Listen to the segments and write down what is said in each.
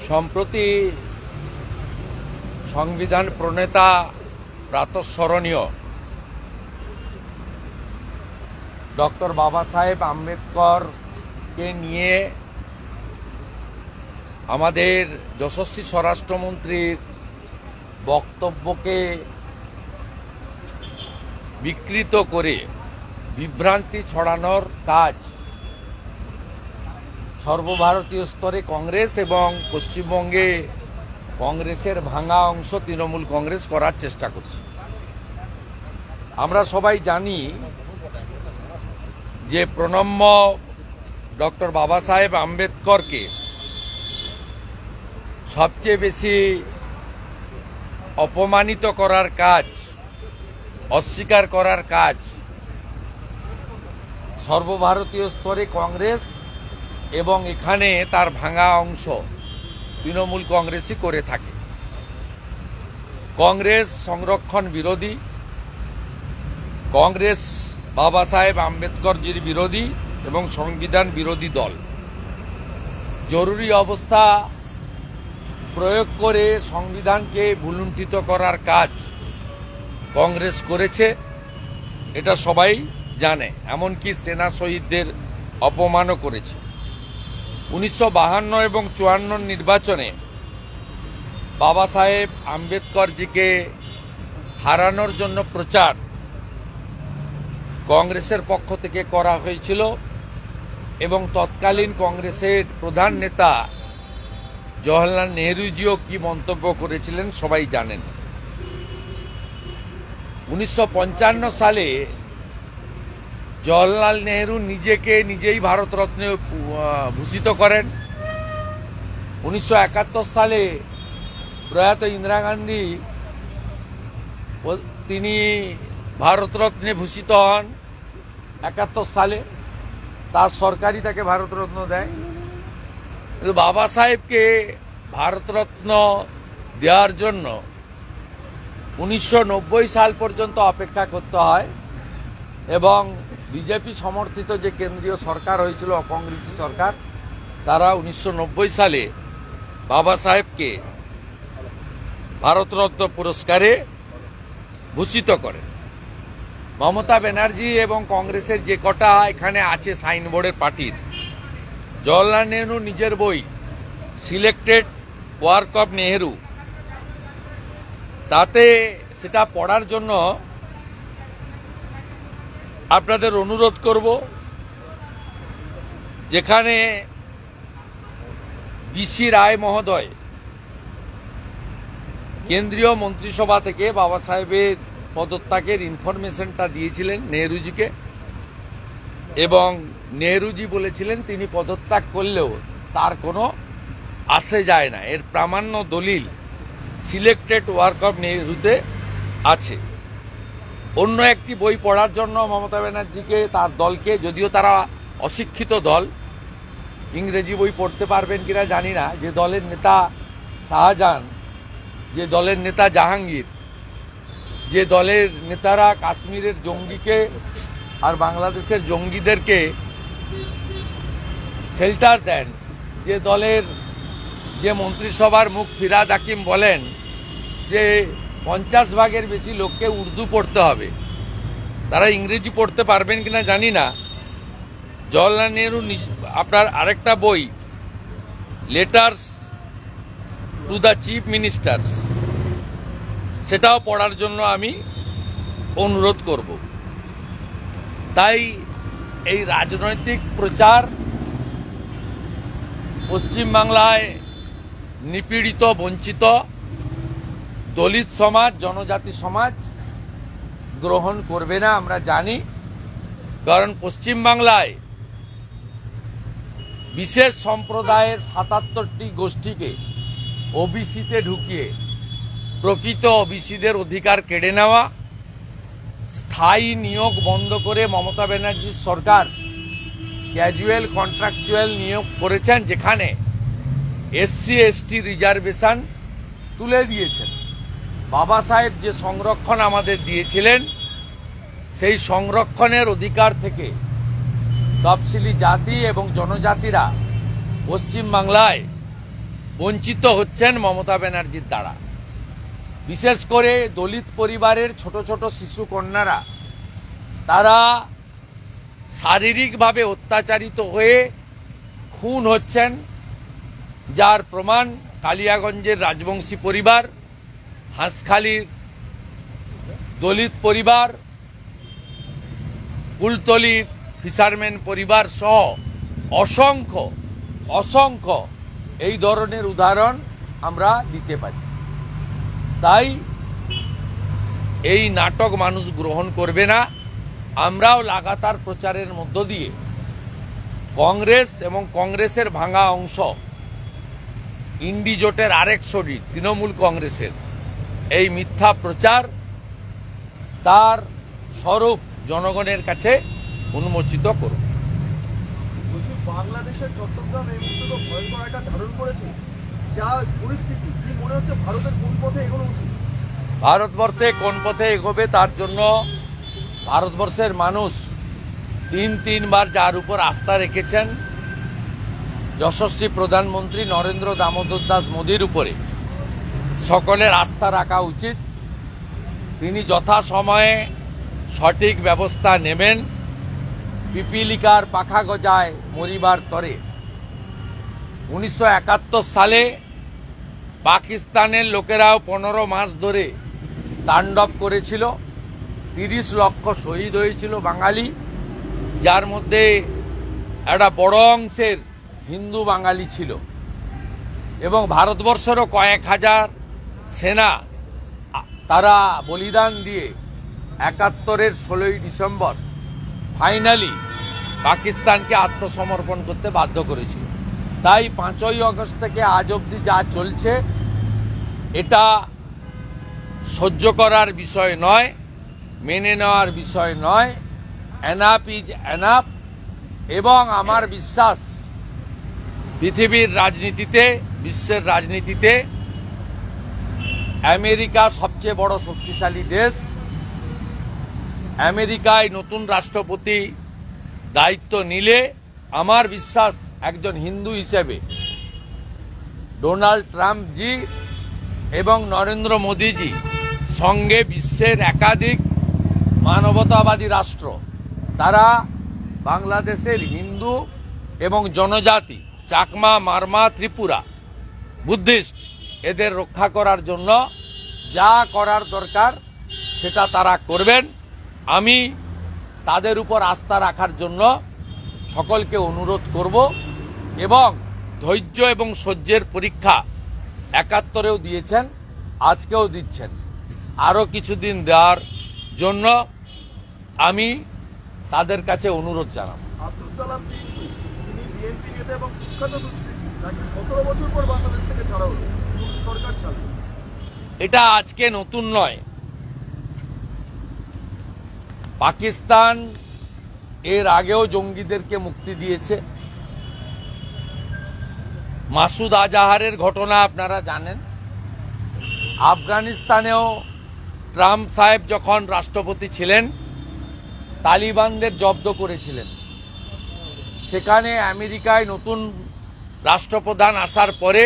সম্প্রতি সংবিধান প্রণেতা প্রাতঃস্মরণীয় ডক্টর বাবা সাহেব আম্বেদকরকে নিয়ে আমাদের যশস্বী স্বরাষ্ট্রমন্ত্রীর বক্তব্যকে বিকৃত করে বিভ্রান্তি ছড়ানোর কাজ সর্বভারতীয় স্তরে কংগ্রেস এবং পশ্চিমবঙ্গে কংগ্রেসের ভাঙা অংশ তৃণমূল কংগ্রেস করার চেষ্টা করছে। আমরা সবাই জানি যে প্রণম্য ডক্টর বাবা সাহেব আম্বেদকরকে সবচেয়ে বেশি অপমানিত করার কাজ, অস্বীকার করার কাজ সর্বভারতীয় স্তরে কংগ্রেস এবং এখানে তার ভাঙা অংশ তৃণমূল কংগ্রেসই করে থাকে। কংগ্রেস সংরক্ষণ বিরোধী, কংগ্রেস বাবা সাহেব আম্বেদকরজির বিরোধী এবং সংবিধান বিরোধী দল। জরুরি অবস্থা প্রয়োগ করে সংবিধানকে ভুলুণ্ঠিত করার কাজ কংগ্রেস করেছে, এটা সবাই জানে। এমনকি সেনা শহীদদের অপমানও করেছে। 1952 এবং 54 নির্বাচনে বাবা সাহেব আম্বেদকরজিকে হারানোর জন্য প্রচার কংগ্রেসের পক্ষ থেকে করা হয়েছিল এবং তৎকালীন কংগ্রেসের প্রধান নেতা জওহরলাল নেহরুজিও কি মন্তব্য করেছিলেন সবাই জানেন। 1955 সালে জওহরলাল নেহরু নিজেকে নিজেই ভারতরত্নে ভূষিত করেন। 1971 সালে প্রয়াত ইন্দিরা গান্ধী তিনি ভারতরত্নে ভূষিত হন। 71 সালে তার সরকারই তাকে ভারতরত্ন দেয়। কিন্তু বাবা সাহেবকে ভারতরত্ন দেওয়ার জন্য 1990 সাল পর্যন্ত অপেক্ষা করতে হয় এবং বিজেপি সমর্থিত যে কেন্দ্রীয় সরকার হয়েছিল, অকংগ্রেসী সরকার, তারা 1990 সালে বাবা সাহেবকে ভারতরত্ন পুরস্কারে ভূষিত করেন। মমতা ব্যানার্জি এবং কংগ্রেসের যে কটা এখানে আছে সাইনবোর্ডের পার্টির, জওহরলাল নেহরু নিজের বই সিলেক্টেড ওয়ার্ক অফ নেহরু, তাতে সেটা পড়ার জন্য আপনাদের অনুরোধ করব, যেখানে বিসি রায় মহোদয় কেন্দ্রীয় মন্ত্রিসভা থেকে বাবা সাহেবের পদত্যাগের ইনফরমেশনটা দিয়েছিলেন নেহরুজিকে এবং নেহরুজি বলেছিলেন তিনি পদত্যাগ করলেও তার কোনো আসে যায় না। এর প্রামাণ্য দলিল সিলেক্টেড ওয়ার্ক অফ নেহরুতে আছে। অন্য একটি বই পড়ার জন্য মমতা ব্যানার্জিকে, তার দলকে, যদিও তারা অশিক্ষিত দল, ইংরেজি বই পড়তে পারবেন কিনা জানি না, যে দলের নেতা শাহজাহান, যে দলের নেতা জাহাঙ্গীর, যে দলের নেতারা কাশ্মীরের জঙ্গিকে আর বাংলাদেশের জঙ্গিদেরকে শেল্টার দেন, যে দলের যে মন্ত্রিসভার মুখ ফিরাদ হাকিম বলেন যে 50 ভাগের বেশি লোককে উর্দু পড়তে হবে, তারা ইংরেজি পড়তে পারবেন কিনা জানি না। জওহরলাল নেহরু আপনার আরেকটা বই letters to the chief ministers, সেটাও পড়ার জন্য আমি অনুরোধ করব। তাই এই রাজনৈতিক প্রচার পশ্চিমবাংলায় নিপীড়িত, বঞ্চিত দলিত সমাজ, জনজাতি সমাজ গ্রহণ করবে না, আমরা জানি। কারণ পশ্চিমবাংলায় বিশেষ সম্প্রদায়ের 77টি গোষ্ঠীকে ওবিসিতে ঢুকিয়ে প্রকৃত ওবিসিদের অধিকার কেড়ে নেওয়া, স্থায়ী নিয়োগ বন্ধ করে মমতা ব্যানার্জির সরকার ক্যাজুয়াল কন্ট্রাকচুয়াল নিয়োগ করেছেন, যেখানে এসসি এসটি রিজার্ভেশন তুলে দিয়েছেন। বাবা সাহেব যে সংরক্ষণ আমাদের দিয়েছিলেন, সেই সংরক্ষণের অধিকার থেকে তফসিলি জাতি এবং জনজাতিরা পশ্চিমবাংলায় বঞ্চিত হচ্ছেন মমতা ব্যানার্জির দ্বারা। বিশেষ করে দলিত পরিবারের ছোট ছোট শিশু কন্যারা তারা শারীরিকভাবে অত্যাচারিত হয়ে খুন হচ্ছেন, যার প্রমাণ কালিয়াগঞ্জের রাজবংশী পরিবার, হাঁসখালির দলিত পরিবার, কুলতলির ফিশারম্যান পরিবার সহ অসংখ্য অসংখ্য এই ধরনের উদাহরণ আমরা দিতে পারি। তাই এই নাটক মানুষ গ্রহণ করবে না। আমরাও লাগাতার প্রচারের মধ্য দিয়ে কংগ্রেস এবং কংগ্রেসের ভাঙা অংশ ইন্ডি জোটের আরেক শরীর তৃণমূল কংগ্রেসের এই মিথ্যা প্রচার তার স্বরূপ জনগণের কাছে উন্মোচিত করুন। বাংলাদেশের চট্টগ্রাম এই মুহূর্তে তো ভয়ঙ্কর একটা ধারণ করেছে, যা পরিস্থিতি কি মনে হচ্ছে ভারতের কোন পথে এগোনো উচিত? ভারতবর্ষে কোন পথে এগোবে তার জন্য ভারতবর্ষের মানুষ তিনবার যার উপর আস্থা রেখেছেন, যশস্বী প্রধানমন্ত্রী নরেন্দ্র দামোদর দাস মোদীর উপরে সকলের আস্থা রাখা উচিত। তিনি যথাসময়ে সঠিক ব্যবস্থা নেবেন। পিপিলিকার পাখা গজায় মরিবার তরে। 1971 সালে পাকিস্তানের লোকেরাও 15 মাস ধরে তাণ্ডব করেছিল। 30 লক্ষ শহীদ হয়েছিল বাঙালি, যার মধ্যে একটা বড় অংশের হিন্দু বাঙালি ছিল, এবং ভারতবর্ষেরও কয়েক হাজার সেনা তারা বলিদান দিয়ে 71-এর 16ই ডিসেম্বর ফাইনালি পাকিস্তানকে আত্মসমর্পণ করতে বাধ্য করেছিল। তাই 5ই আগস্ট থেকে আজ অবধি যা চলছে এটা সহ্য করার বিষয় নয়, মেনে নেওয়ার বিষয় নয়। Enough is enough. এবং আমার বিশ্বাস পৃথিবীর রাজনীতিতে, বিশ্বের রাজনীতিতে আমেরিকা সবচেয়ে বড় শক্তিশালী দেশ। আমেরিকায় নতুন রাষ্ট্রপতি দায়িত্ব নিলে আমার বিশ্বাস একজন হিন্দু হিসেবে ডোনাল্ড ট্রাম্প জি এবং নরেন্দ্র মোদীজি সঙ্গে বিশ্বের একাধিক মানবতাবাদী রাষ্ট্র তারা বাংলাদেশের হিন্দু এবং জনজাতি চাকমা, মারমা, ত্রিপুরা, বুদ্ধিস্ট এদের রক্ষা করার জন্য যা করার দরকার সেটা তারা করবেন। আমি তাদের উপর আস্থা রাখার জন্য সকলকে অনুরোধ করব, এবং ধৈর্য এবং সহ্যের পরীক্ষা 71-এও দিয়েছেন, আজকেও দিচ্ছেন। আরও কিছুদিন দেওয়ার জন্য আমি তাদের কাছে অনুরোধ জানাব। আব্দুল সালাম পিন্টু, যিনি বিএনপি নেতা এবং কুখ্যাত দুষ্কৃতী, তাকে 17 বছর পর বাংলাদেশ থেকে ছাড়া হলো সরকার ছাড়লো। এটা আজকে নতুন নয়। পাকিস্তান এর আগেও জঙ্গিদেরকে মুক্তি দিয়েছে। মাসুদ আজাহারের ঘটনা আপনারা জানেন। আফগানিস্তানেও ট্রাম্প সাহেব যখন রাষ্ট্রপতি ছিলেন তালিবানদের জব্দ করেছিলেন। সেখানে আমেরিকায় নতুন রাষ্ট্রপ্রধান আসার পরে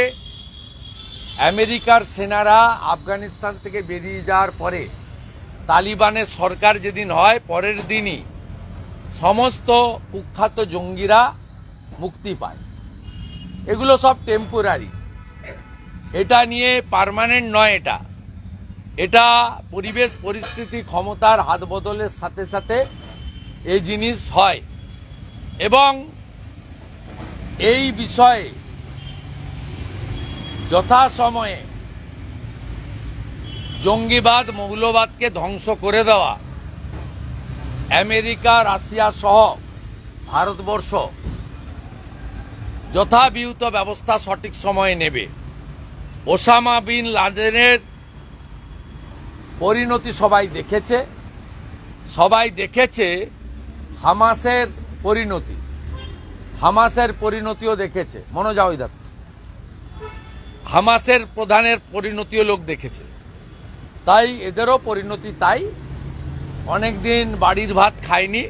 আমেরিকার সেনারা আফগানিস্তান থেকে বেরিয়ে যাওয়ার পরে তালিবানের সরকার যেদিন হয় পরের দিনই সমস্ত কুখ্যাত জঙ্গিরা মুক্তি পায়। এগুলো সব টেম্পোরারি, এটা নিয়ে পার্মানেন্ট নয়। এটা পরিবেশ পরিস্থিতি ক্ষমতার হাত বদলের সাথে সাথে এই জিনিস হয়, এবং এই বিষয়ে যথাসময়ে জঙ্গিবাদ, মৌলবাদকে ধ্বংস করে দেওয়া আমেরিকা, রাশিয়া সহ ভারতবর্ষ যথাবিহিত ব্যবস্থা সঠিক সময়ে নেবে। ওসামা বিন লাদেনের পরিণতি সবাই দেখেছে। হামাসের পরিণতিও দেখেছে। মনোজাও ইদার হামাসের প্রধানের পরিণতিও লোক দেখেছে। তাই এদেরও পরিণতি তাই। অনেকদিন বাড়ির ভাত খায়নি,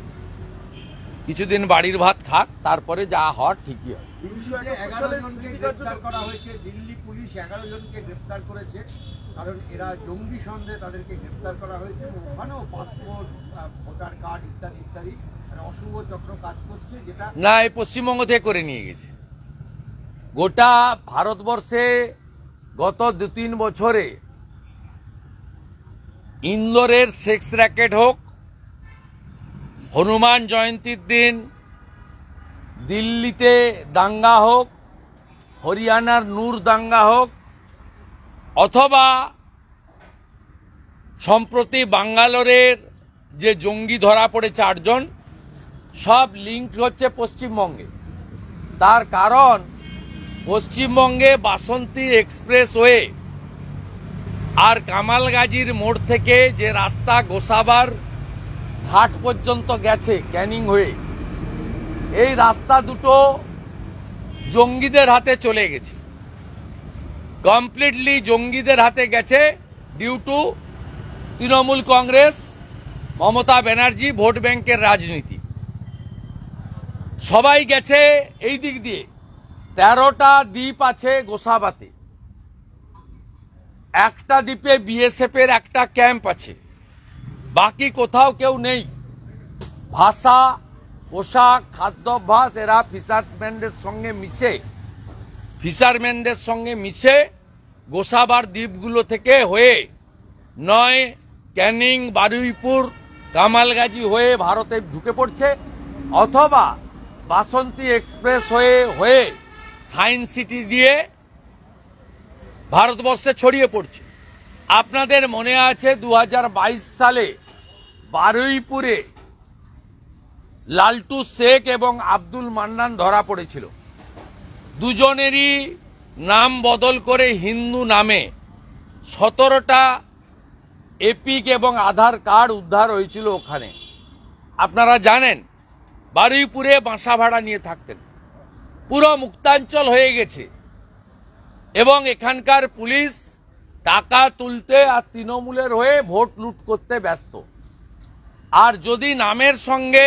কিছুদিন বাড়ির ভাত খাক, তারপরে যা হওয়ার ঠিকই হয়। 11 জনকে গ্রেফতার করা হয়েছে, দিল্লি পুলিশ 11 জনকে গ্রেফতার করেছে, কারণ এরা জঙ্গি সন্দেহে তাদেরকে গ্রেফতার করা হয়েছে। ওখানেও পাসপোর্ট, ভোটার কার্ড ইত্যাদি ইত্যাদি অশুভ চক্র কাজ করছে, যেটা না, এই পশ্চিমবঙ্গ থেকে করে নিয়ে গেছে। গোটা ভারতবর্ষে গত 2-3 বছরে ইন্দোরের সেক্স র্যাকেট হোক, হনুমান জয়ন্তীর দিন দিল্লিতে দাঙ্গা হোক, হরিয়ানার নূর দাঙ্গা হোক, অথবা সম্প্রতি বাঙ্গালোরের যে জঙ্গি ধরা পড়েছে 8 জন, সব লিঙ্ক হচ্ছে পশ্চিমবঙ্গে। তার কারণ পশ্চিমবঙ্গে বাসন্তী এক্সপ্রেসওয়ে আর কামালগাজীর মোড় থেকে যে রাস্তা গোসাবার ঘাট পর্যন্ত গেছে ক্যানিং হয়ে, এই রাস্তা দুটো জঙ্গিদের হাতে চলে গেছে, কমপ্লিটলি জঙ্গিদের হাতে গেছে due to Trinamool Congress, Mamata Banerjee vote ব্যাংকের রাজনীতি। সবাই গেছে এই দিক দিয়ে। 13টা দ্বীপ আছে গোসাবাতে, একটা দ্বীপে বিএসএফ এর একটা ক্যাম্প আছে, বাকি কোথাও কেউ নেই। ভাষা, পোশাক, খাদ্যাভ্যাস এরা ফিশারম্যানদের সঙ্গে মিশে গোসাবার দ্বীপগুলো থেকে হয়ে নয় ক্যানিং, বারুইপুর, কামালগাজী হয়ে ভারতে ঢুকে পড়ছে, অথবা বাসন্তী এক্সপ্রেস হয়ে সায়েন্স সিটি দিয়ে ভারতবর্ষে ছড়িয়ে পড়ছে। আপনাদের মনে আছে 2022 সালে বারুইপুরে লালটু শেখ এবং আব্দুল মান্নান ধরা পড়েছিল। দুজনেরই নাম বদল করে হিন্দু নামে 17টা এপিক এবং আধার কার্ড উদ্ধার হয়েছিল ওখানে। আপনারা জানেন বারুইপুরে বাসা ভাড়া নিয়ে থাকতেন, পুরো মুক্তাঞ্চল হয়ে গেছে এবং এখানকার পুলিশ টাকা তুলতে আর তৃণমূলের হয়ে ভোট লুট করতে ব্যস্ত। আর যদি নামের সঙ্গে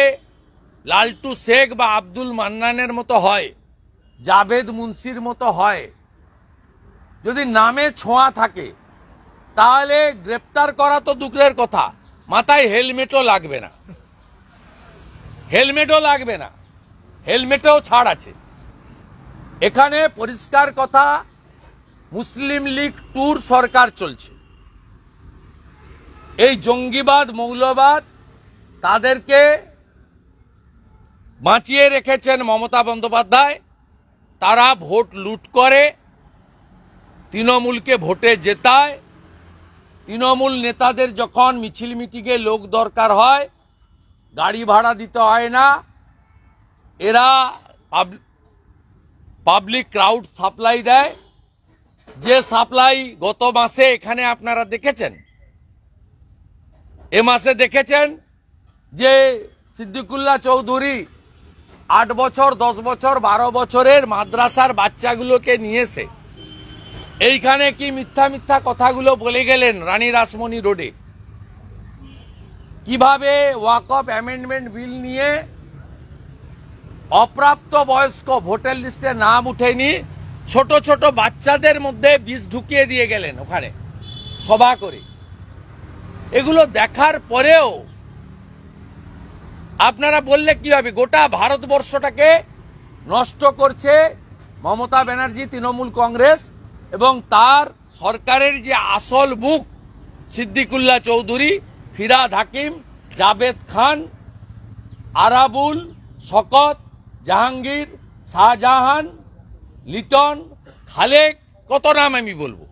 লালটু শেখ বা আব্দুল মান্নানের মতো হয়, জাভেদ মুন্সির মতো হয়, যদি নামে ছোঁয়া থাকে, তাহলে গ্রেপ্তার করা তো দূরের কথা, মাথায় হেলমেটও লাগবে না, হেলমেটেও ছাড় আছে। এখানে পরিষ্কার কথা, মুসলিম লীগ ট্যুর সরকার চলছে। এই জঙ্গিবাদ, মৌলবাদ তাদেরকে বাঁচিয়ে রেখেছেন মমতা বন্দ্যোপাধ্যায়। তারা ভোট লুট করে, তৃণমূলকে ভোটে জেতায়। তৃণমূল নেতাদের যখন মিছিল মিটিংয়ে লোক দরকার হয়, গাড়ি ভাড়া দিতে হয় না, এরা পাবলিক ক্রাউড সাপ্লাই দেয়। যে সাপ্লাই গত মাসে এখানে আপনারা দেখেছেন, এ মাসে দেখেছেন যে সিদ্দিকুল্লাহ চৌধুরী 8 বছর, 10 বছর, 12 বছরের মাদ্রাসার বাচ্চাগুলোকে নিয়েছে এইখানে কি মিথ্যা মিথ্যা কথাগুলো বলে গেলেন রানী রাসমণি রোডে। কিভাবে ওয়াকফ অ্যামেন্ডমেন্ট বিল নিয়ে অপ্রাপ্ত বয়স্ক ভোটার লিস্টে নাম উঠেনি, ছোট ছোট বাচ্চাদের মধ্যে বিষ ঢুকিয়ে দিয়ে গেলেন ওখানে সভা করে। এগুলো দেখার পরেও আপনারা বললে কি হবে? গোটা ভারতবর্ষটাকে নষ্ট করছে মমতা ব্যানার্জি, তৃণমূল কংগ্রেস এবং তার সরকারের যে আসল মুখ সিদ্দিকুল্লাহ চৌধুরী, ফিরহাদ হাকিম, জাভেদ খান, আরাবুল, শকত, জাহাঙ্গীর, শাহজাহান, লিটন, খালেক, কত নাম আমি বলবো।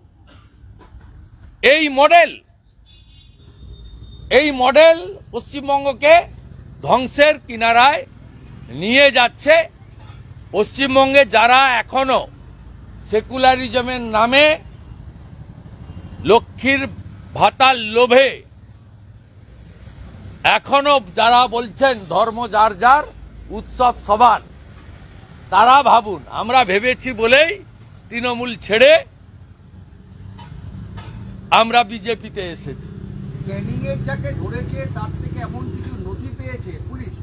এই মডেল পশ্চিমবঙ্গকে ধ্বংসের কিনারায় নিয়ে যাচ্ছে। পশ্চিমবঙ্গে যারা এখনো সেকুলারিজমের নামে লক্ষ্মীর ভাতার লোভে এখনো যারা বলছেন ধর্ম যার যার, উৎসব সবার, তারা ভাবুন আমরা ভেবেছি বলেই তৃণমূল ছেড়ে আমরা বিজেপিতে এসেছি। ক্যানিং এর যাকে ধরেছে তার থেকে এমন কিছু নথি পেয়েছে পুলিশ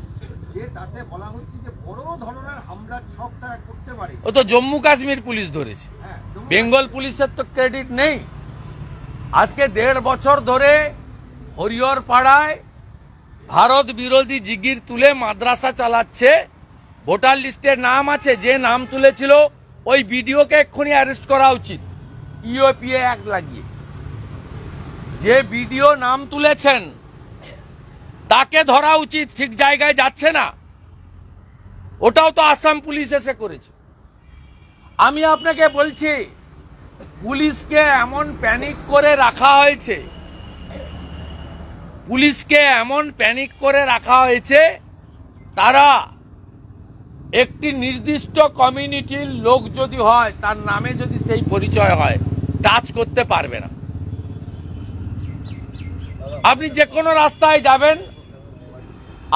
যে তাতে বলা হচ্ছে যে বড় ধরনের হামলার ছক তারা করতে পারে। ও তো জম্মু কাশ্মীর পুলিশ ধরেছে, হ্যাঁ, বেঙ্গল পুলিশের তো ক্রেডিট নেই। আজকে 1.5 বছর ধরে হরিহর পাড়ায় ভারত বিরোধী জিগির তুলে মাদ্রাসা চালাচ্ছে। ভোটার লিস্টের নাম আছে, যে নাম তুলেছিল ওই বিডিওকে এক্ষুনি অ্যারেস্ট করা উচিত, ইউএপিএ অ্যাক্ট লাগিয়ে। যে বিডিও নাম তুলেছেন তাকে ধরা উচিত, ঠিক জায়গায় যাচ্ছে না। ওটাও তো আসাম পুলিশ এসে করেছে। আমি আপনাকে বলছি, পুলিশকে এমন প্যানিক করে রাখা হয়েছে, পুলিশকে এমন প্যানিক করে রাখা হয়েছে, তারা একটি নির্দিষ্ট কমিউনিটির লোক যদি হয়, তার নামে যদি সেই পরিচয় হয়, টাচ করতে পারবে না। আপনি যে কোনো রাস্তায় যাবেন,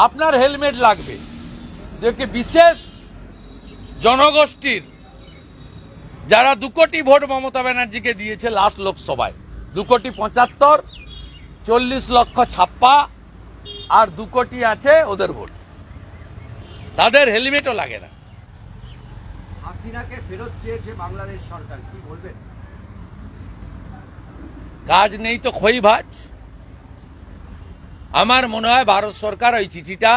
আপনার হেলমেট লাগবে। যে বিশেষ জনগোষ্ঠীর যারা 2 কোটি ভোট মমতা ব্যানার্জিকে দিয়েছে লাস্ট লোকসভায়, 2,75,00,000, 40 লক্ষ ছাপ্পা, আর 2 কোটি আছে ওদের ভোট, তাদের হেলমেটও লাগে না। হাসিনাকে ফেরত চেয়েছে বাংলাদেশ সরকার, কি বলবেন? কাজ নেই তো খই ভাজ। আমার মনে হয় ভারত সরকার ওই চিঠিটা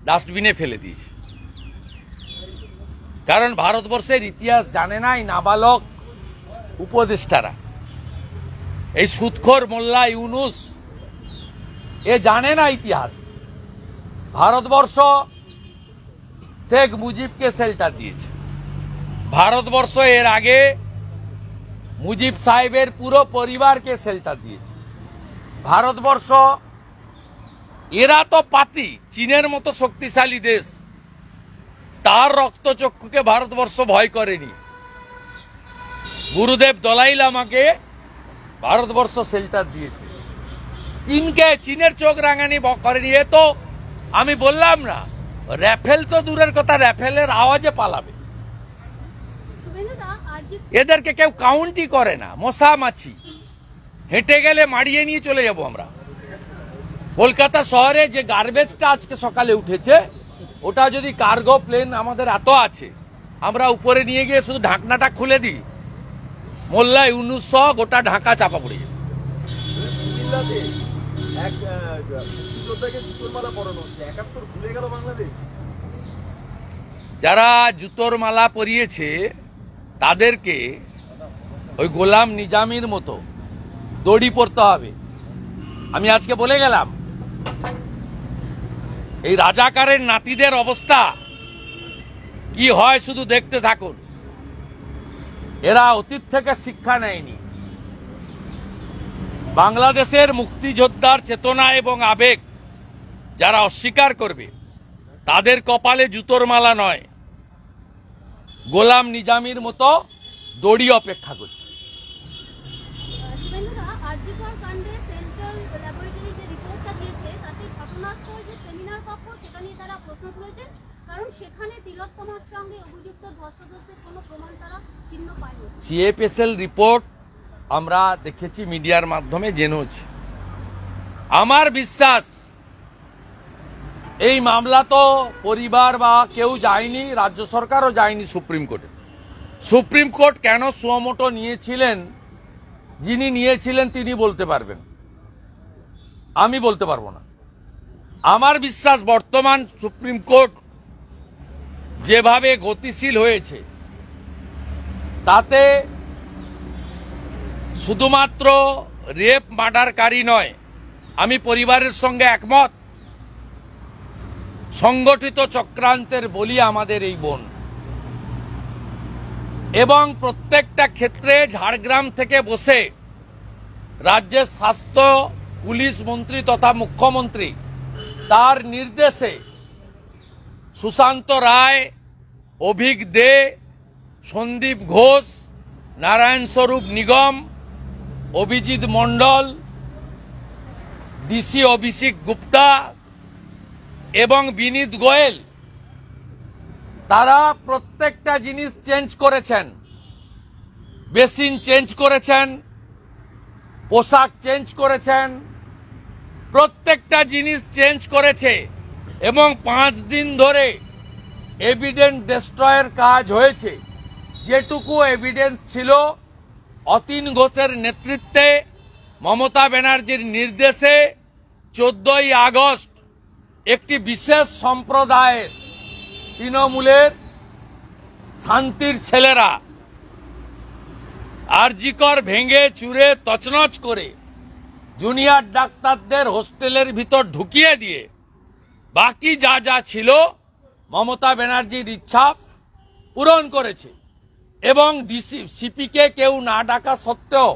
ডাস্টবিনে ফেলে দিয়েছে। কারণ ভারতবর্ষের ইতিহাস জানে না এই নাবালক উপদেষ্টারা, এই সুদখোর মোল্লা ইউনুস, এ জানে না ইতিহাস। ভারতবর্ষ শেখ মুজিবকে শেল্টার দিয়েছে। ভারতবর্ষ এর আগে মুজিব সাহেবের পুরো পরিবারকে শেল্টার দিয়েছে। ভারতবর্ষ, এরা তো পাতি, চীনের মতো শক্তিশালী দেশ, তার রক্তচক্ষুকে ভারতবর্ষ ভয় করেনি। গুরুদেব দলাই লামাকে ভারতবর্ষ শেল্টার দিয়েছে, চীনের চোখ রাঙানি করেনি। এ তো আমি বললাম না, রাফেল তো দূরের কথা, রাফেলের আওয়াজে পালাবে। এদেরকে কেউ কাউন্টই করে না, মশা মাছি, হেঁটে গেলে মারিয়ে নিয়ে চলে যাব আমরা। কলকাতা শহরে যে গার্বেজটা আজকে সকালে উঠেছে, ওটা যদি কার্গো প্লেন আমাদের এত আছে, আমরা উপরে নিয়ে গিয়ে শুধু ঢাকনাটা খুলে দিই, মোল্লা ইউনুস সহ গোটা ঢাকা চাপা পড়ে যাবে। কুমিল্লাতে এক মুক্তিযোদ্ধাকে জুতোর মালা পরানো হচ্ছে, 71 ভুলে গেল বাংলাদেশ। যারা জুতোর মালা পরিয়েছে তাদেরকে ওই গোলাম নিজামীর মতো দড়ি পড়তে হবে। আমি আজকে বলে গেলাম, এই রাজাকারের নাতিদের অবস্থা কি হয় শুধু দেখতে থাকুন। এরা অতীত থেকে শিক্ষা নেয়নি। বাংলাদেশের মুক্তিযোদ্ধার চেতনা এবং আবেগ যারা অস্বীকার করবে, তাদের কপালে জুতোর মালা নয়, গোলাম নিজামীর মতো দড়ি অপেক্ষা করছে। সিএফএসএল রিপোর্ট আমরা দেখেছি, মিডিয়ার মাধ্যমে জেনেছি। আমার বিশ্বাস এই মামলা তো পরিবার বা কেউ যায়নি, রাজ্য সরকারও যায়নি সুপ্রিম কোর্টে। সুপ্রিম কোর্ট কেন সুমোটো নিয়েছিলেন, যিনি নিয়েছিলেন তিনি বলতে পারবেন, আমি বলতে পারবো না। আমার বিশ্বাস বর্তমান সুপ্রিম কোর্ট যেভাবে গতিশীল হয়েছে, তাতে শুধুমাত্র রেপ মার্ডারকারী নয়, আমি পরিবারের সঙ্গে একমত, সংগঠিত চক্রান্তের বলি আমাদের এই বোন। এবং প্রত্যেকটা ক্ষেত্রে ঝাড়গ্রাম থেকে বসে রাজ্যের স্বাস্থ্য পুলিশ মন্ত্রী তথা মুখ্যমন্ত্রী তার নির্দেশে সুশান্ত রায়, অভিক দে, সন্দীপ ঘোষ, নারায়ণ স্বরূপ নিগম, অভিজিৎ মণ্ডল, ডিসি অভিষেক গুপ্তা এবং বিনীত গোয়েল, তারা প্রত্যেকটা জিনিস চেঞ্জ করেছেন। বেসিন চেঞ্জ করেছেন, পোশাক চেঞ্জ করেছেন, প্রত্যেকটা জিনিস চেঞ্জ করেছে। এবং 5 দিন ধরে এভিডেন্স ডেস্ট্রয়ের কাজ হয়েছে। যেটুকু এভিডেন্স ছিল অতীন ঘোষের নেতৃত্বে মমতা ব্যানার্জির নির্দেশে 14ই আগস্ট একটি বিশেষ সম্প্রদায়ের তৃণমূলের শান্তির ছেলেরা আরজিকর ভেঙে চুরে তছনছ করে জুনিয়র ডাক্তারদের হোস্টেলের ভিতর ঢুকিয়ে দিয়ে বাকি যা যা ছিল মমতা ব্যানার্জির ইচ্ছা পূরণ করেছে। এবং সিপিকে কেউ না ডাকা সত্ত্বেও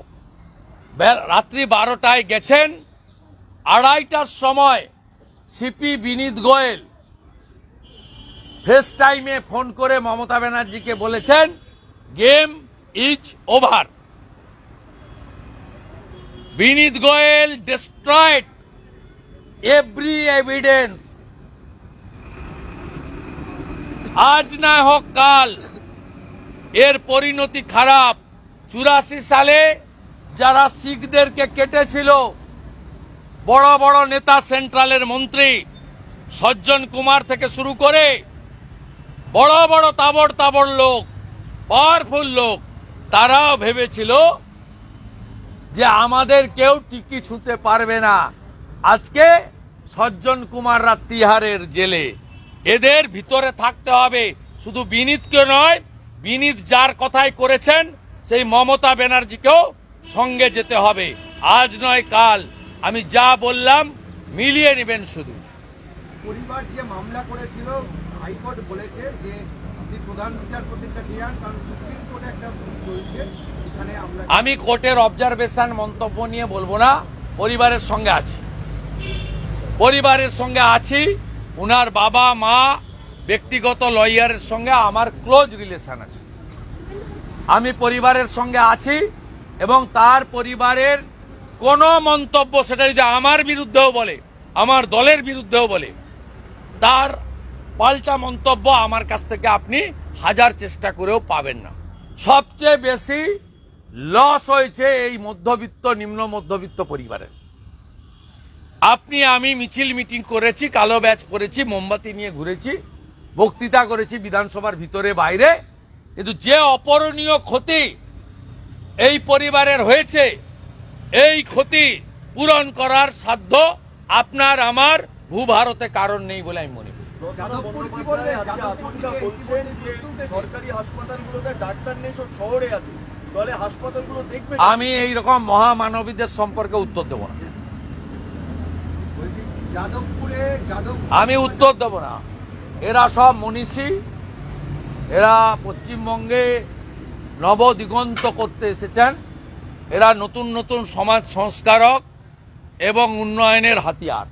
রাত্রি 12টায় গেছেন। 2:30টার সময় সিপি বিনীত গোয়েল ফেস টাইমে ফোন করে মমতা ব্যানার্জিকে বলেছেন game is over. Vineet Goyal destroyed every evidence. আজ না হোক কাল এর পরিণতি খারাপ। 84 সালে যারা শিখদেরকে কেটেছিল, বড় বড় নেতা, সেন্ট্রালের মন্ত্রী সজ্জন কুমার থেকে শুরু করে বড় বড় তাবড় তাবড় লোক, পাওয়ারফুল লোক, তারাও ভেবেছিল যে আমাদের কেউ টিকি ছুঁতে পারবে না। আজকে সজ্জন কুমাররা তিহারের জেলে। এদের ভিতরে থাকতে হবে, শুধু বিনীতকে নয়, বিনীত যার কথাই করেছেন সেই মমতা ব্যানার্জিকেও সঙ্গে যেতে হবে। আজ নয় কাল আমি যা বললাম মিলিয়ে নেবেন। শুধু পরিবার যে মামলা করেছিল, হাইকোর্ট বলেছে যে আপনি প্রধান বিচারপতির কাছে যান, কারণ সুপ্রিম কোর্টে একটা চলছে, এখানে আমি কোর্টের অবজারভেশন মন্তব্য নিয়ে বলবো না। পরিবারের সঙ্গে আছি, পরিবারের সঙ্গে আছি। উনার বাবা মা, ব্যক্তিগত লয়ারের সঙ্গে আমার ক্লোজ রিলেশন আছে। আমি পরিবারের সঙ্গে আছি এবং তার পরিবারের কোনো মন্তব্য, সেটা যদি আমার বিরুদ্ধেও বলে, আমার দলের বিরুদ্ধেও বলে, তার পাল্টা মন্তব্য আমার কাছ থেকে আপনি 1000 চেষ্টা করেও পাবেন না। সবচেয়ে বেশি লস হয়েছে এই মধ্যবিত্ত, নিম্ন মধ্যবিত্ত পরিবারের। আপনি আমি মিছিল মিটিং করেছি, কালো ব্যাচ করেছি, মোমবাতি নিয়ে ঘুরেছি, বক্তৃতা করেছি বিধানসভার ভিতরে বাইরে, কিন্তু যে অপূরণীয় ক্ষতি এই পরিবারের হয়েছে, এই ক্ষতি পূরণ করার সাধ্য আপনার আমার ভূভারতে কারণ নেই বলে আমি মনে করি। সরকারি হাসপাতালগুলোতে ডাক্তার নেই, সব শহরে আছে, তাহলে হাসপাতালগুলো দেখবে। আমি এইরকম মহামানবীদের সম্পর্কে উত্তর দেব না, আমি উত্তর দেব না। এরা সব মনীষী, এরা পশ্চিমবঙ্গে নবদিগন্ত করতে এসেছেন। এরা নতুন নতুন সমাজ সংস্কারক এবং উন্নয়নের হাতিয়ার।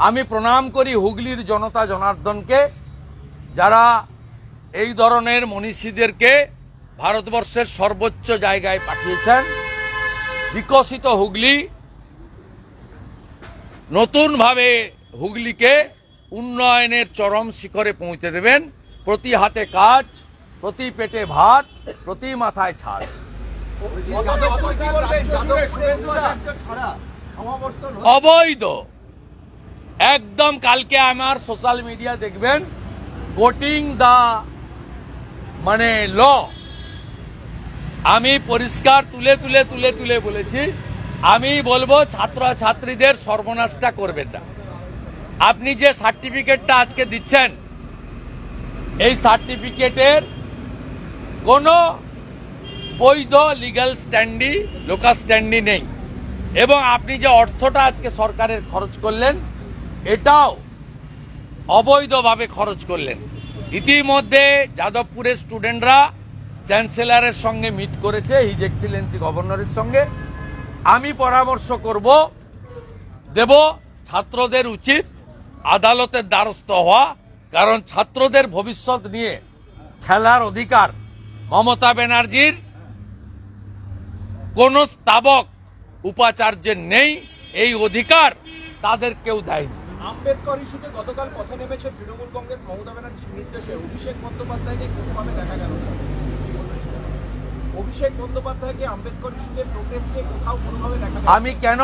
আমি প্রণাম করি হুগলির জনতা জনার্দনকে, যারা এই ধরনের মনীষীদেরকে ভারতবর্ষের সর্বোচ্চ জায়গায় পাঠিয়েছেন। বিকশিত হুগলি নতুনভাবে হুগলিকে উন্নয়নের চরম শিখরে পৌঁছে দেবেন। প্রতি হাতে কাজ, প্রতি পেটে ভাত, প্রতি মাথায় ছাদ। অবৈধ একদম। কালকে আমার সোশ্যাল মিডিয়া দেখবেন কোটিং দা ল। আমি পরিষ্কার তুলে তুলে তুলে তুলে বলেছি, আমি বলবো ছাত্রছাত্রীদের সর্বনাশটা করবেন না। আপনি যে সার্টিফিকেটটা আজকে দিচ্ছেন, এই সার্টিফিকেটের কোনো বৈধ লিগ্যাল স্ট্যান্ডি, লোকাল স্ট্যান্ডি নেই। এবং আপনি যে অর্থটা আজকে সরকারের খরচ করলেন, এটাও অবৈধভাবে খরচ করলেন। ইতিমধ্যে যাদবপুরের স্টুডেন্টরা চ্যান্সেলরের সঙ্গে মিট করেছে, হিজ এক্সিলেন্সি গভর্নরের সঙ্গে। আমি পরামর্শ দেব ছাত্রদের উচিত আদালতের দ্বারস্থ হওয়া, কারণ ছাত্রদের ভবিষ্যৎ নিয়ে খেলার অধিকার মমতা ব্যানার্জির কোন স্থাবক উপাচার্যের নেই। এই অধিকার তাদের কেউ দেয়নি। আম্বেদকর ইস্যুতে গতকাল পথে নেমেছে তৃণমূল কংগ্রেস মমতা ব্যানার্জির নির্দেশে। অভিষেক বন্দ্যোপাধ্যায়কে কোনোভাবে দেখা গেল না। অভিষেক বন্দ্যোপাধ্যায়কে আম্বেদকর ইস্যুতে প্রোটেস্টে কোথাও কোনোভাবে দেখা গেল না। আমি কেন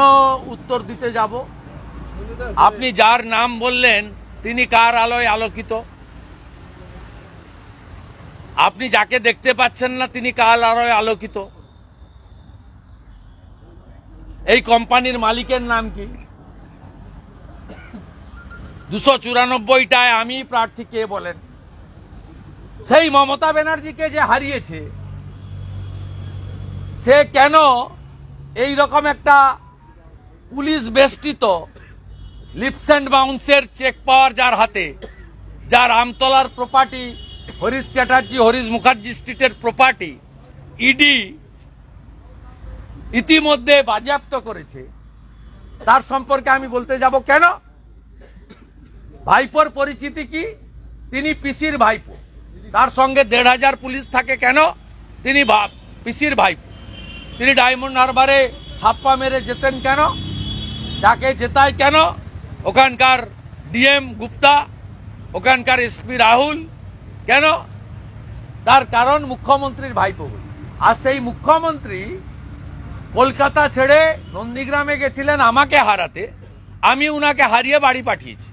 উত্তর দিতে যাব? আপনি যার নাম বললেন তিনি কার আলোয় আলোকিত? আপনি যাকে দেখতে পাচ্ছেন না তিনি কার আলোয় আলোকিত? এই কোম্পানির মালিকের নাম কি? 294টায় আমি প্রার্থী, কে বলেন? সেই মমতা ব্যানার্জিকে যে হারিয়েছে, সে কেন এই রকম একটা পুলিশ বেষ্টিত লিপস অ্যান্ড বাউন্সের চেক পাওয়ার যার হাতে, যার আমতলার প্রপার্টি হরিশ চ্যাটার্জি হরিশ মুখার্জি স্ট্রিটের প্রপার্টি ইডি ইতিমধ্যে বাজেয়াপ্ত করেছে, তার সম্পর্কে আমি বলতে যাব কেন? ভাইপোর পরিচিতি কি? তিনি পিসির ভাইপো। তার সঙ্গে 1,500 পুলিশ থাকে কেন? তিনি পিসির ভাইপো। তিনি ডায়মন্ড হারবারে ছাপ্পা মেরে যেতেন কেন? যাকে জেতায় কেন? ওখানকার ডিএম গুপ্তা, ওখানকার এসপি রাহুল। কেন? তার কারণ মুখ্যমন্ত্রীর ভাইপো। আর সেই মুখ্যমন্ত্রী কলকাতা ছেড়ে নন্দীগ্রামে গেছিলেন আমাকে হারাতে, আমি উনাকে হারিয়ে বাড়ি পাঠিয়েছি।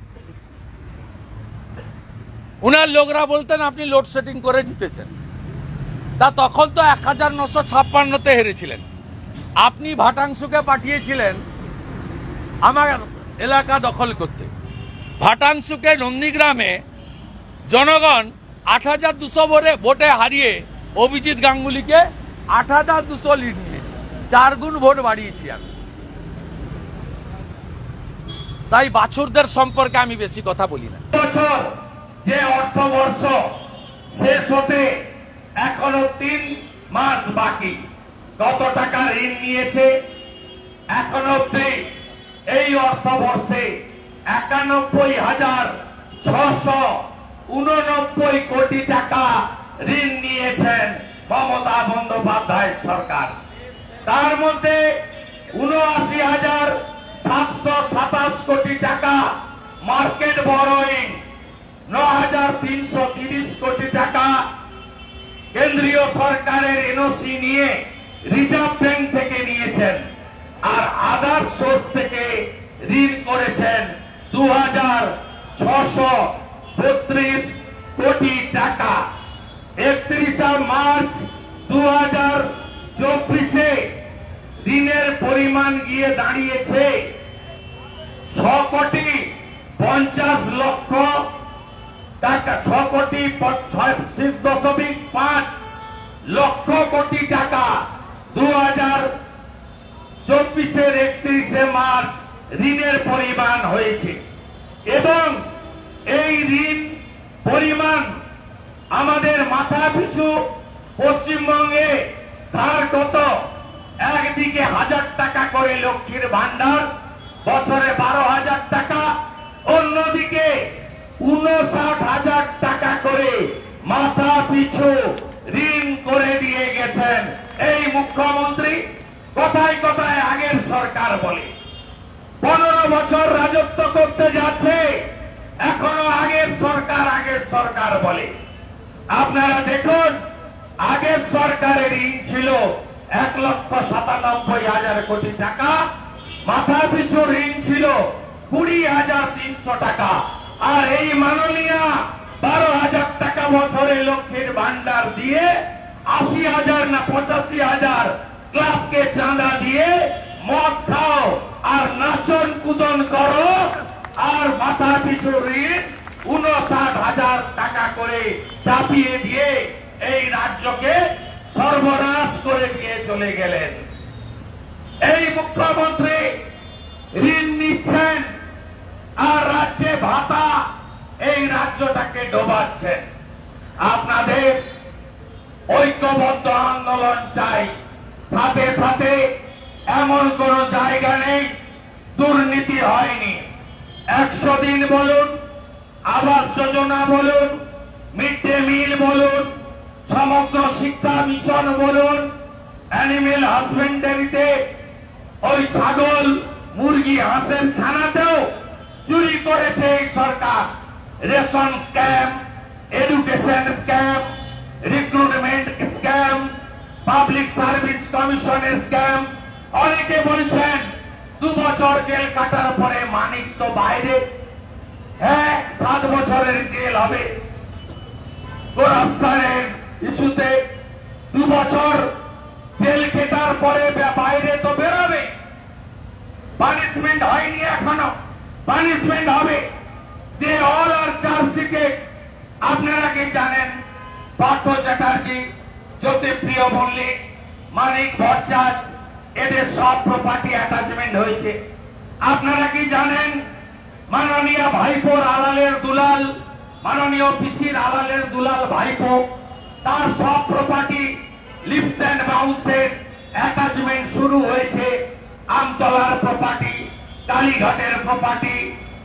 উনার লোকরা বলতেন আপনি লোডশেডিং করে জিতেছেন। তা তখন তো 1956তে হেরেছিলেন। আপনি ভাটাংশুকে পাঠিয়েছিলেন আমার এলাকা দখল করতে। ভাটাংশুকে নন্দীগ্রামে জনগণ 8,200 ভোটে হারিয়ে অভিজিৎ গাঙ্গুলিকে 8,200 লিড নিয়েছে। 4 গুণ ভোট বাড়িয়েছি আমি। তাই বাছুরদের সম্পর্কে আমি বেশি কথা বলি না। বছর যে অর্থবর্ষ শেষ হতে এখনো 3 মাস বাকি, কত টাকা ঋণ নিয়েছে এখনো অব্দি? এই অর্থবর্ষে 91,689 কোটি টাকা ঋণ নিয়েছেন মমতা বন্দ্যোপাধ্যায় সরকার। তার মধ্যে 79,727 কোটি টাকা মার্কেট বরোয়িং, 9,330 কোটি টাকা কেন্দ্রীয় সরকারের এনওসি নিয়ে রিজার্ভ ব্যাংক থেকে নিয়েছেন, আর আদার্স সোর্স থেকে ঋণ করেছেন 2,632 কোটি টাকা। 31 মার্চ 2024-এ ঋণের পরিমাণ গিয়ে দাঁড়িয়েছে 6,50,00,000 টাকা, 6,6.5 লক্ষ কোটি টাকা 2024-এর 31শে মার্চ ঋণের পরিমাণ হয়েছে। এবং এই ঋণ পরিমাণ আমাদের মাথা পিছু পশ্চিমবঙ্গে ধার কত? একদিকে 1,000 টাকা করে লক্ষ্মীর ভান্ডার, বছরে 12,000 টাকা, অন্যদিকে 59,000 টাকা করে মাথা পিছু ঋণ করে দিয়ে গেছেন এই মুখ্যমন্ত্রী। কথায় কথায় আগের সরকার বলে, 15 বছর রাজত্ব করতে যাচ্ছে, এখনো আগের সরকার বলে। আপনারা দেখুন, আগের সরকারের ঋণ ছিল 1,97,000 কোটি টাকা, মাথা পিছু ঋণ ছিল 20,300 টাকা। আর এই মাননীয় 12,000 টাকা বছরে লক্ষ্মীর ভান্ডার দিয়ে 80,000 না 85,000 ক্লাবকে চাঁদা দিয়ে মদ খাও আর নাচন কুদন করো, আর মাথা পিছু ঋণ 59,000 টাকা করে চাপিয়ে দিয়ে এই রাজ্যকে সর্বনাশ করে দিয়ে চলে গেলেন। এই মুখ্যমন্ত্রী ঋণ নিচ্ছেন আর রাজ্যে ভাতা এই রাজ্যটাকে ডোবাচ্ছেন। আপনাদের ঐক্যবদ্ধ আন্দোলন চাই। সাথে সাথে এমন কোন জায়গা নেই দুর্নীতি হয়নি। 100 দিন বলুন, আবাস যোজনা বলুন, মিড ডে মিল বলুন, সমগ্র শিক্ষা মিশন বলুন, অ্যানিমেল হাজবেন্ডারিতে ওই ছাগল মুরগি হাঁসের ছানাতেও চুরি করেছে এই সরকার। Ration scam, education scam, recruitment scam, public service কমিশনের স্ক্যাম। অনেকে বলছেন 2 বছর জেল কাটার পরে মানিক তো বাইরে। হ্যাঁ, 7 বছরের জেল হবে। করাপশনের ইস্যুতে 2 বছর জেল খেটার পরে বাইরে তো বেরোবে। পানিশমেন্ট হয়নি এখনো, পানিশমেন্ট হবে। দে অল আর চার্জশিটে আপনারা কি জানেন? পার্থ চ্যাটার্জি, জ্যোতিপ্রিয় মল্লিক, মানিক ভট্টাচার্য, এদের সব প্রপার্টি অ্যাটাচমেন্ট হয়েছে। আপনারা কি জানেন? মাননীয় ভাইপোর আলালের দুলাল, মাননীয় পিসির আলালের দুলাল ভাইপো, তার সব প্রপার্টি লিফট অ্যান্ড বাউন্সের অ্যাটাচমেন্ট শুরু হয়েছে। আমতলার প্রপার্টি, কালীঘাটের প্রপার্টি,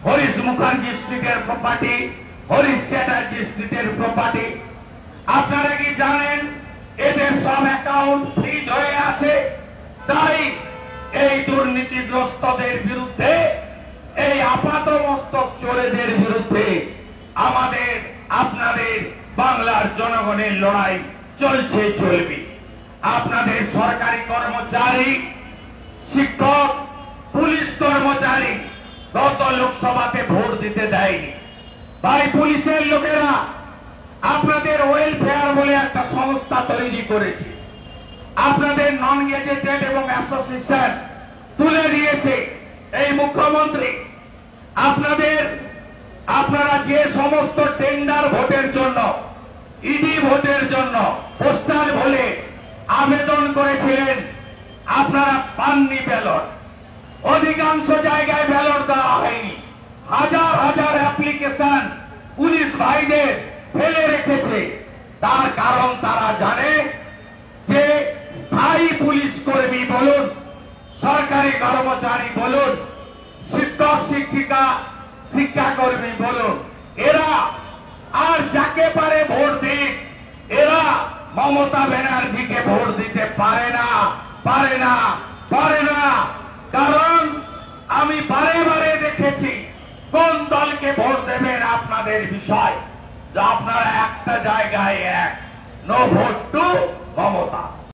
হরিশ মুখার্জি স্ট্রিটের প্রপার্টি, হরিশ চ্যাটার্জি স্ট্রিটের প্রপার্টি। আপনারা কি জানেন এদের সব অ্যাকাউন্ট ফ্রিজ হয়ে আছে? তাই এই দুর্নীতিগ্রস্তদের বিরুদ্ধে, এই আপাতমস্তক চোরেদের বিরুদ্ধে আমাদের আপনাদের বাংলার জনগণের লড়াই চলছে, চলবে। আপনাদের সরকারি কর্মচারী, শিক্ষক, পুলিশ কর্মচারী গত লোকসভাতে ভোট দিতে দেয়নি। তাই পুলিশের লোকেরা আপনাদের ওয়েলফেয়ার বলে একটা সংস্থা তৈরি করেছে। আপনাদের নন গেজেটেড এবং অ্যাসোসিয়েশন তুলে দিয়েছে এই মুখ্যমন্ত্রী। আপনারা যে সমস্ত টেন্ডার ভোটের জন্য, ইডি ভোটের জন্য পোস্টাল ভোলে আবেদন করেছিলেন, আপনারা পাননি ব্যালট। অধিকাংশ জায়গায় ব্যালট দেওয়া হয়নি। হাজার হাজার অ্যাপ্লিকেশন পুলিশ ভাইদের ফেলে রেখেছে। তার কারণ তারা জানে যে স্থায়ী পুলিশ কর্মী বলুন, সরকারি কর্মচারী বলুন, শিক্ষক শিক্ষিকা শিক্ষাকর্মী বলুন, এরা আর যাকে পারে ভোট দিক, এরা মমতা ব্যানার্জিকে ভোট দিতে পারে না, পারে না, পারে না। কারণ আমি বারে বারে দেখেছি কোন দলকে ভোট দেবেন আপনাদের বিষয়, যে আপনারা একটা জায়গায় এক, নো ভোট টু মমতা।